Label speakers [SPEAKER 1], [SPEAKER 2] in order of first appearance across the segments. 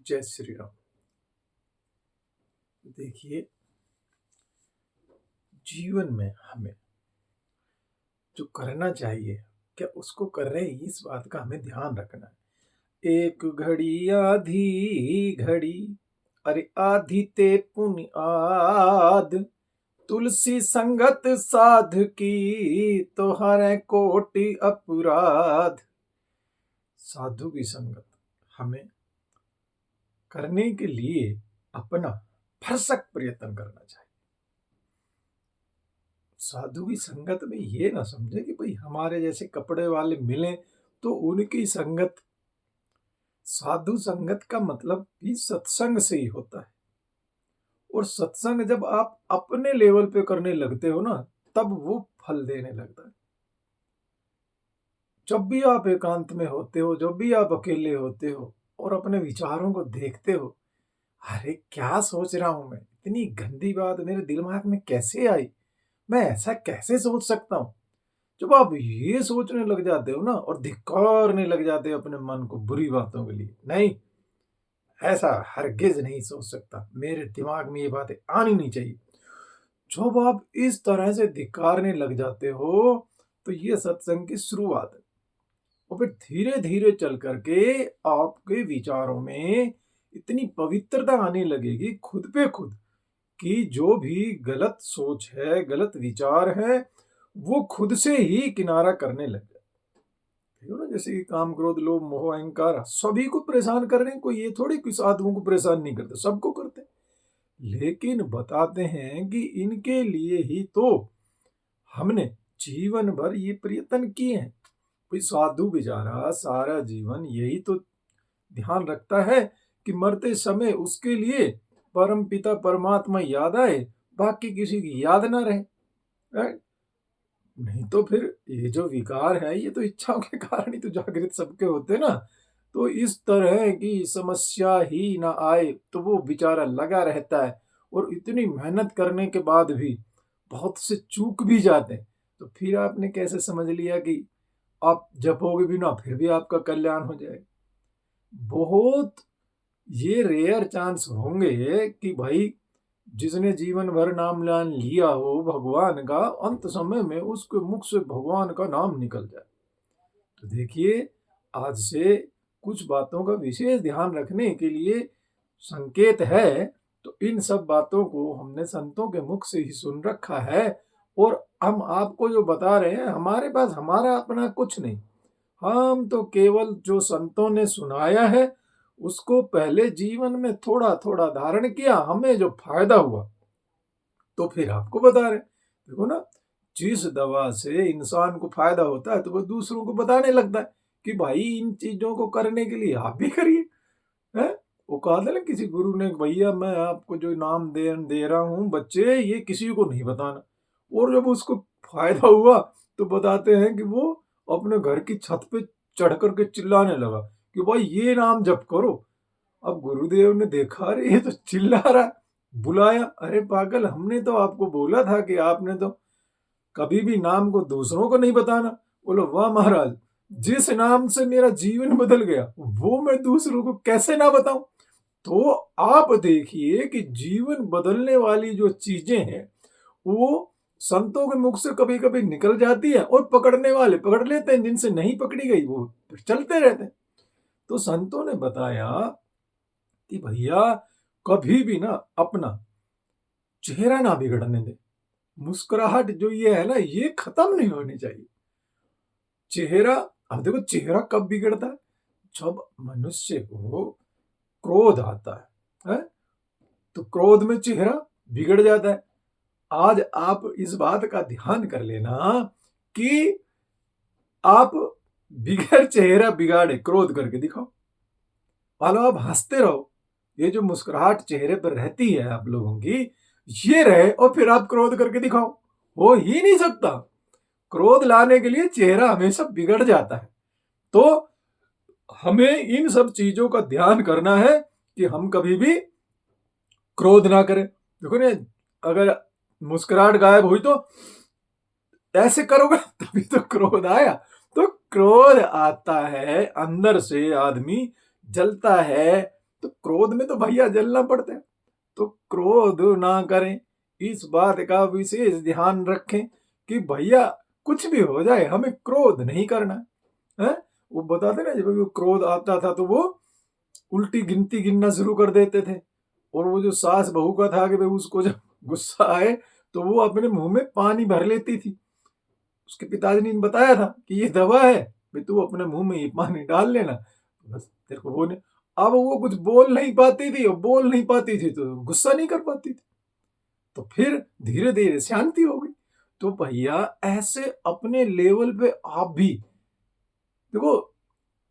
[SPEAKER 1] जय श्री राम। देखिए, जीवन में हमें जो करना चाहिए, क्या उसको कर रहे हैं, इस बात का हमें ध्यान रखना है। एक घड़ी आधी घड़ी, अरे आधी ते पुन आद, तुलसी संगत साध की तो हरे कोटि अपराध। साधु की संगत हमें करने के लिए अपना भरसक प्रयत्न करना चाहिए। साधु की संगत में ये ना समझे कि भाई हमारे जैसे कपड़े वाले मिले तो उनकी संगत। साधु संगत का मतलब भी सत्संग से ही होता है, और सत्संग जब आप अपने लेवल पे करने लगते हो ना, तब वो फल देने लगता है। जब भी आप एकांत में होते हो, जब भी आप अकेले होते हो और अपने विचारों को देखते हो, अरे क्या सोच रहा हूं मैं, इतनी गंदी बात मेरे दिमाग में कैसे आई, मैं ऐसा कैसे सोच सकता हूं। जब आप ये सोचने लग जाते हो ना और धिक्कारने लग जाते हो अपने मन को बुरी बातों के लिए, नहीं, ऐसा हरगिज नहीं सोच सकता, मेरे दिमाग में ये बातें आनी नहीं चाहिए। जब आप इस तरह से धिक्कारने लग जाते हो तो ये सत्संग की शुरुआत है, और फिर धीरे धीरे चल करके आपके विचारों में इतनी पवित्रता आने लगेगी खुद पे खुद, कि जो भी गलत सोच है, गलत विचार है, वो खुद से ही किनारा करने लग जाए। देखो ना, जैसे कि काम, क्रोध, लोभ, मोह, अहंकार सभी को परेशान कर रहे हैं। कोई ये थोड़ी किस आदमी को परेशान नहीं करते, सबको करते हैं। लेकिन बताते हैं कि इनके लिए ही तो हमने जीवन भर ये प्रयत्न किए हैं। कोई साधु बेचारा सारा जीवन यही तो ध्यान रखता है कि मरते समय उसके लिए परम पिता परमात्मा याद आए, बाकी किसी की याद ना रहे। राइट? नहीं तो फिर ये जो विकार है, ये तो इच्छाओं के कारण ही तो जागृत सबके होते ना। तो इस तरह की समस्या ही ना आए तो वो बेचारा लगा रहता है, और इतनी मेहनत करने के बाद भी बहुत से चूक भी जाते हैं। तो फिर आपने कैसे समझ लिया कि आप जपोगे भी ना फिर भी आपका कल्याण हो जाएगा। बहुत ये रेयर चांस होंगे कि भाई जिसने जीवन भर नाम लान लिया हो भगवान का, अंत समय में उसके मुख से भगवान का नाम निकल जाए। तो देखिए, आज से कुछ बातों का विशेष ध्यान रखने के लिए संकेत है। तो इन सब बातों को हमने संतों के मुख से ही सुन रखा है, और हम आपको जो बता रहे हैं, हमारे पास हमारा अपना कुछ नहीं, हम तो केवल जो संतों ने सुनाया है उसको पहले जीवन में थोड़ा थोड़ा धारण किया, हमें जो फायदा हुआ तो फिर आपको बता रहे। देखो ना, जिस दवा से इंसान को फायदा होता है तो वो दूसरों को बताने लगता है कि भाई इन चीजों को करने के लिए आप भी करिए। है, वो कहा था ना किसी गुरु ने, भैया मैं आपको जो नाम दे रहा हूँ बच्चे, ये किसी को नहीं बताना। और जब उसको फायदा हुआ तो बताते हैं कि वो अपने घर की छत पे चढ़ करके चिल्लाने लगा कि भाई ये नाम जप करो। अब गुरुदेव ने देखा, अरे ये तो चिल्ला रहा है, बुलाया, अरे पागल, हमने तो आपको बोला था कि आपने तो कभी भी नाम को दूसरों को नहीं बताना। बोलो वाह महाराज, जिस नाम से मेरा जीवन बदल गया वो मैं दूसरों को कैसे ना बताऊं। तो आप देखिए कि जीवन बदलने वाली जो चीजें हैं वो संतों के मुख से कभी कभी निकल जाती है, और पकड़ने वाले पकड़ लेते हैं, जिनसे नहीं पकड़ी गई वो चलते रहते हैं। तो संतों ने बताया कि भैया कभी भी ना अपना चेहरा ना बिगड़ने दे। मुस्कुराहट जो ये है ना, ये खत्म नहीं होनी चाहिए। चेहरा, अब देखो चेहरा कब बिगड़ता है, जब मनुष्य को क्रोध आता है? तो क्रोध में चेहरा बिगड़ जाता है। आज आप इस बात का ध्यान कर लेना कि आप बिगड़ चेहरा बिगाड़े क्रोध करके दिखाओ, मानो आप हंसते रहो, ये जो मुस्कुराहट चेहरे पर रहती है आप लोगों की, ये रहे, और फिर आप क्रोध करके दिखाओ, हो ही नहीं सकता। क्रोध लाने के लिए चेहरा हमेशा बिगड़ जाता है। तो हमें इन सब चीजों का ध्यान करना है कि हम कभी भी क्रोध ना करें। देखो ना, अगर मुस्कुराहट गायब हुई तो ऐसे करोगे तभी तो क्रोध आया। तो क्रोध आता है अंदर से, आदमी जलता है, तो क्रोध में तो भैया जलना पड़ता है। तो क्रोध ना करें, इस बात का विशेष ध्यान रखें कि भैया कुछ भी हो जाए हमें क्रोध नहीं करना है। वो बताते ना, जब वो क्रोध आता था तो वो उल्टी गिनती गिनना शुरू कर देते थे। और वो जो सास बहू का था कि भाई उसको जब गुस्सा आए तो वो अपने मुंह में पानी भर लेती थी। उसके पिताजी ने बताया था कि ये दवा है, भाई तू अपने मुंह में ये पानी डाल लेना, बस तेरे को वो नहीं। अब वो कुछ बोल नहीं पाती थी, और बोल नहीं पाती थी तो गुस्सा नहीं कर पाती थी। तो फिर धीरे धीरे शांति हो गई। तो भैया ऐसे अपने लेवल पे आप भी देखो,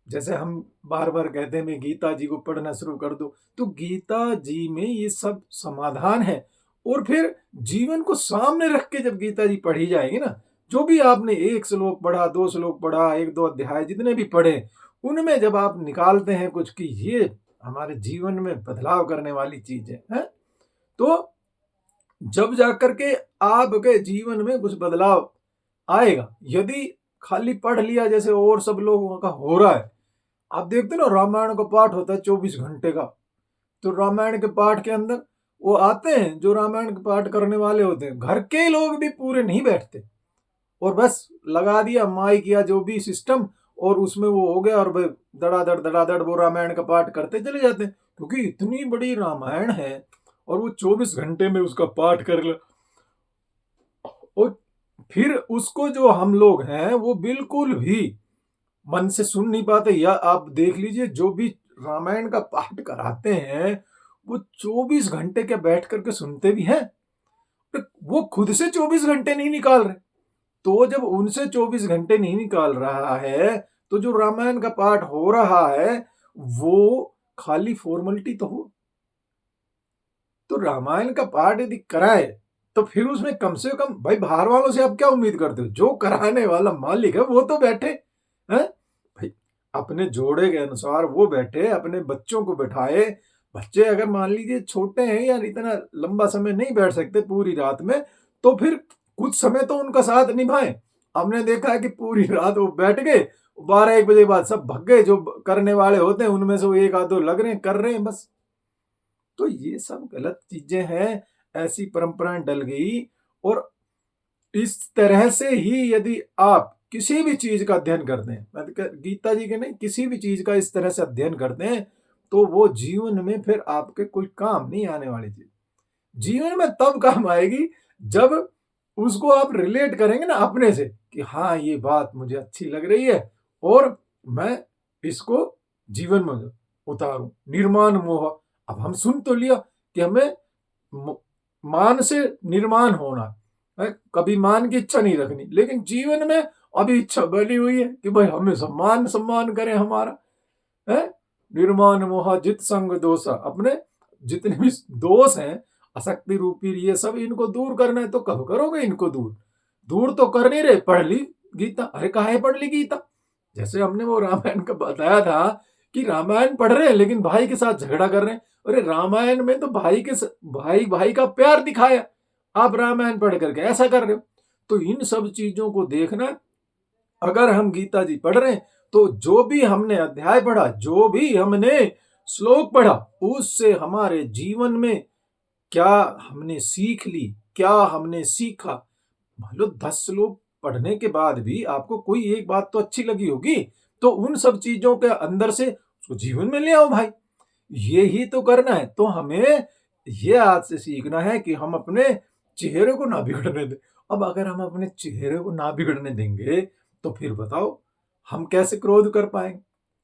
[SPEAKER 1] जैसे हम बार बार कहते हैं मैं गीता जी को पढ़ना शुरू कर दो, तो गीता जी में ये सब समाधान है। और फिर जीवन को सामने रख के जब गीता जी पढ़ी जाएगी ना, जो भी आपने एक श्लोक पढ़ा, दो श्लोक पढ़ा, एक दो अध्याय जितने भी पढ़े, उनमें जब आप निकालते हैं कुछ कि ये हमारे जीवन में बदलाव करने वाली चीज है, तो जब जाकर के आपके जीवन में कुछ बदलाव आएगा। यदि खाली पढ़ लिया जैसे और सब लोगों का हो रहा है, आप देखते ना रामायण का पाठ होता है 24 घंटे का, तो रामायण के पाठ के अंदर वो आते हैं जो रामायण के पाठ करने वाले होते हैं, घर के लोग भी पूरे नहीं बैठते, और बस लगा दिया माइक या जो भी सिस्टम, और उसमें वो हो गया, और भाई धड़ाधड़ वो रामायण का पाठ करते चले जाते हैं। क्योंकि इतनी बड़ी रामायण है और वो 24 घंटे में उसका पाठ कर ले। और फिर उसको जो हम लोग हैं वो बिल्कुल भी मन से सुन नहीं पाते। या आप देख लीजिए जो भी रामायण का पाठ कराते हैं वो 24 घंटे के बैठ करके सुनते भी हैं, पर वो खुद से 24 घंटे नहीं निकाल रहे। तो जब उनसे 24 घंटे नहीं निकाल रहा है, तो जो रामायण का पाठ हो रहा है वो खाली फॉर्मेलिटी तो हो। तो रामायण का पाठ यदि कराए तो फिर उसमें कम से कम भाई बाहर वालों से आप क्या उम्मीद करते हो? जो कराने वाला मालिक है वो तो बैठे हैं भाई, अपने जोड़े के अनुसार वो बैठे, अपने बच्चों को बैठाए। बच्चे अगर मान लीजिए छोटे हैं या इतना लंबा समय नहीं बैठ सकते पूरी रात में, तो फिर कुछ समय तो उनका साथ निभाएं। हमने देखा है कि पूरी रात वो बैठ गए, 12-1 बजे बाद सब भग गए। जो करने वाले होते हैं उनमें से वो एक आध दो लग रहे हैं, कर रहे हैं बस। तो ये सब गलत चीजें हैं, ऐसी परंपराएं डल गई। और इस तरह से ही यदि आप किसी भी चीज का अध्ययन करते हैं, गीता जी के नहीं, किसी भी चीज का इस तरह से अध्ययन करते हैं, तो वो जीवन में फिर आपके कोई काम नहीं आने वाली चीज। जीवन में तब काम आएगी जब उसको आप रिलेट करेंगे ना अपने से, कि हाँ ये बात मुझे अच्छी लग रही है और मैं इसको जीवन में उतारूं। निर्माण मोह, अब हम सुन तो लिया कि हमें मान से निर्माण होना है, कभी मान की इच्छा नहीं रखनी, लेकिन जीवन में अभी इच्छा बनी हुई है कि भाई हमें सम्मान सम्मान करें हमारा है। निर्माण मोह जित संग दोषा, अपने जितने भी दोष हैं आसक्ति रूपी ये सब, इनको दूर करना है। तो कब करोगे इनको दूर? दूर तो कर नहीं रहे, पढ़ ली गीता। अरे काहे पढ़ ली गीता? जैसे हमने वो रामायण का बताया था कि रामायण पढ़ रहे हैं लेकिन भाई के साथ झगड़ा कर रहे हैं। अरे रामायण में तो भाई भाई का प्यार दिखाया, आप रामायण पढ़ करके ऐसा कर रहे हो। तो इन सब चीजों को देखना, अगर हम गीता जी पढ़ रहे हैं तो जो भी हमने अध्याय पढ़ा, जो भी हमने श्लोक पढ़ा, उससे हमारे जीवन में क्या हमने सीख ली, क्या हमने सीखा। मान लो 10 श्लोक पढ़ने के बाद भी आपको कोई एक बात तो अच्छी लगी होगी, तो उन सब चीजों के अंदर से उसको जीवन में ले आओ भाई। ये ही तो करना है। तो हमें ये आज से सीखना है कि हम अपने चेहरे को ना बिगड़ने दें। अब अगर हम अपने चेहरे को ना बिगड़ने देंगे तो फिर बताओ हम कैसे क्रोध कर पाएंगे?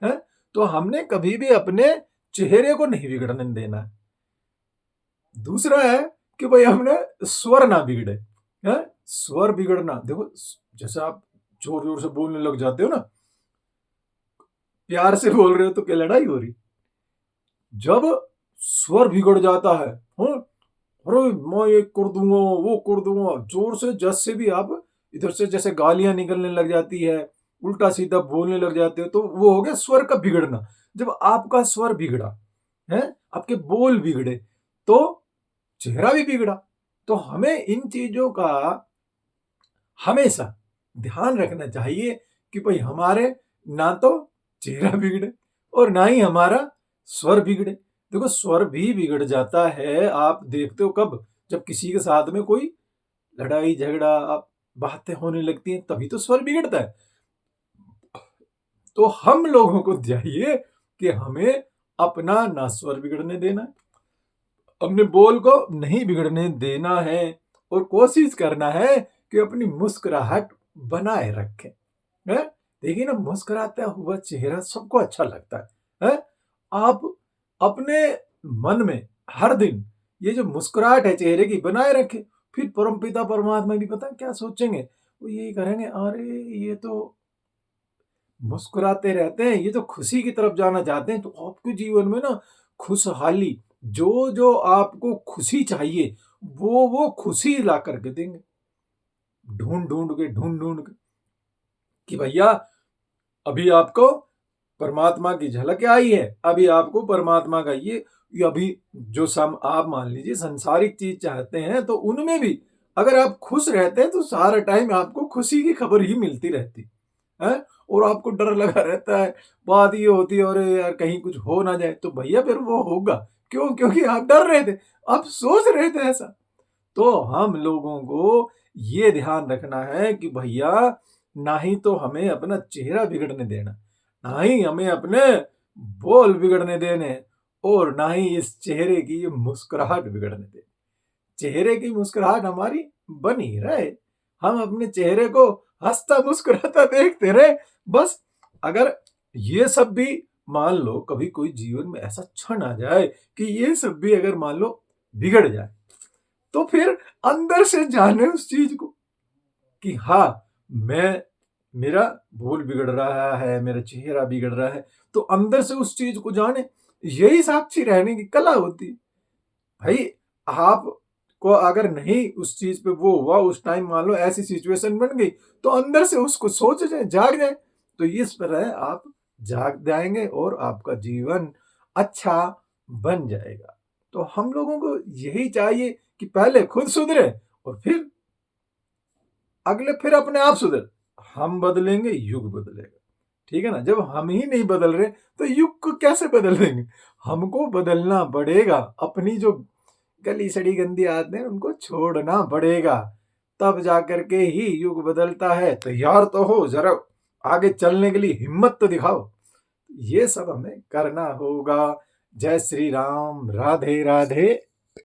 [SPEAKER 1] है? तो हमने कभी भी अपने चेहरे को नहीं बिगड़ने देना है। दूसरा है कि भाई हमने स्वर ना बिगड़े। है? स्वर बिगड़ना, देखो जैसे आप जोर जोर से बोलने लग जाते हो ना, प्यार से बोल रहे हो तो क्या लड़ाई हो रही? जब स्वर बिगड़ जाता है, अरे मैं ये कर दूंगा वो कर दूंगा, जोर से जस से भी आप इधर से जैसे गालियां निकलने लग जाती है, उल्टा सीधा बोलने लग जाते हो, तो वो हो गया स्वर का बिगड़ना। जब आपका स्वर बिगड़ा है, आपके बोल बिगड़े, तो चेहरा भी बिगड़ा। तो हमें इन चीजों का हमेशा ध्यान रखना चाहिए कि भाई हमारे ना तो चेहरा बिगड़े और ना ही हमारा स्वर बिगड़े। देखो स्वर भी बिगड़ जाता है, आप देखते हो कब? जब किसी के साथ में कोई लड़ाई झगड़ा बातें होने लगती हैं, तभी तो स्वर बिगड़ता है। तो हम लोगों को चाहिए कि हमें अपना ना स्वर बिगड़ने देना है, अपने बोल को नहीं बिगड़ने देना है और कोशिश करना है कि अपनी मुस्कुराहट बनाए रखें। है? देखिए ना, मुस्कुराता हुआ चेहरा सबको अच्छा लगता है? आप अपने मन में हर दिन ये जो मुस्कुराहट है चेहरे की बनाए रखें, फिर परमपिता परमात्मा भी पता है क्या सोचेंगे? वो यही करेंगे, अरे ये तो मुस्कुराते रहते हैं, ये तो खुशी की तरफ जाना चाहते हैं। तो आपके जीवन में ना खुशहाली, जो आपको खुशी चाहिए, वो खुशी ला करके देंगे। ढूंढ ढूंढ के कि भैया अभी आपको परमात्मा की झलक आई है, अभी आपको परमात्मा का ये अभी जो सम आप मान लीजिए संसारिक चीज चाहते हैं, तो उनमें भी अगर आप खुश रहते हैं तो सारा टाइम आपको खुशी की खबर ही मिलती रहती है। और आपको डर लगा रहता है, बात ये होती है अरे यार कहीं कुछ हो ना जाए, तो भैया फिर वो होगा। क्यों? क्योंकि आप डर रहे थे, आप सोच रहे थे ऐसा। तो हम लोगों को ये ध्यान रखना है कि भैया ना ही तो हमें अपना चेहरा बिगड़ने देना, ना ही हमें अपने बोल बिगड़ने देने, और ना ही इस चेहरे की ये मुस्कुराहट बिगड़ने देनी। चेहरे की मुस्कुराहट हमारी बनी रहे, हम अपने चेहरे को हंसता मुस्कुराता देखते रहे बस। अगर ये सब भी मान लो कभी कोई जीवन में ऐसा क्षण आ जाए कि ये सब भी अगर मान लो बिगड़ जाए, तो फिर अंदर से जाने उस चीज को कि हाँ, मैं मेरा बोल बिगड़ रहा है, मेरा चेहरा बिगड़ रहा है, तो अंदर से उस चीज को जाने, यही साक्षी रहने की कला होती है। भाई आपको अगर नहीं उस चीज पे वो हुआ, उस टाइम मान लो ऐसी सिचुएशन बन गई, तो अंदर से उसको सोच जाए, जाग जाए, तो इस तरह आप जाग जाएंगे और आपका जीवन अच्छा बन जाएगा। तो हम लोगों को यही चाहिए कि पहले खुद सुधरे और फिर अपने आप सुधरे। हम बदलेंगे, युग बदलेगा। ठीक है ना? जब हम ही नहीं बदल रहे तो युग को कैसे बदल देंगे? हमको बदलना पड़ेगा, अपनी जो गली सड़ी गंदी आदतें हैं उनको छोड़ना पड़ेगा, तब जाकर के ही युग बदलता है। तैयार तो हो, जरा आगे चलने के लिए हिम्मत तो दिखाओ। ये सब हमें करना होगा। जय श्री राम, राधे राधे।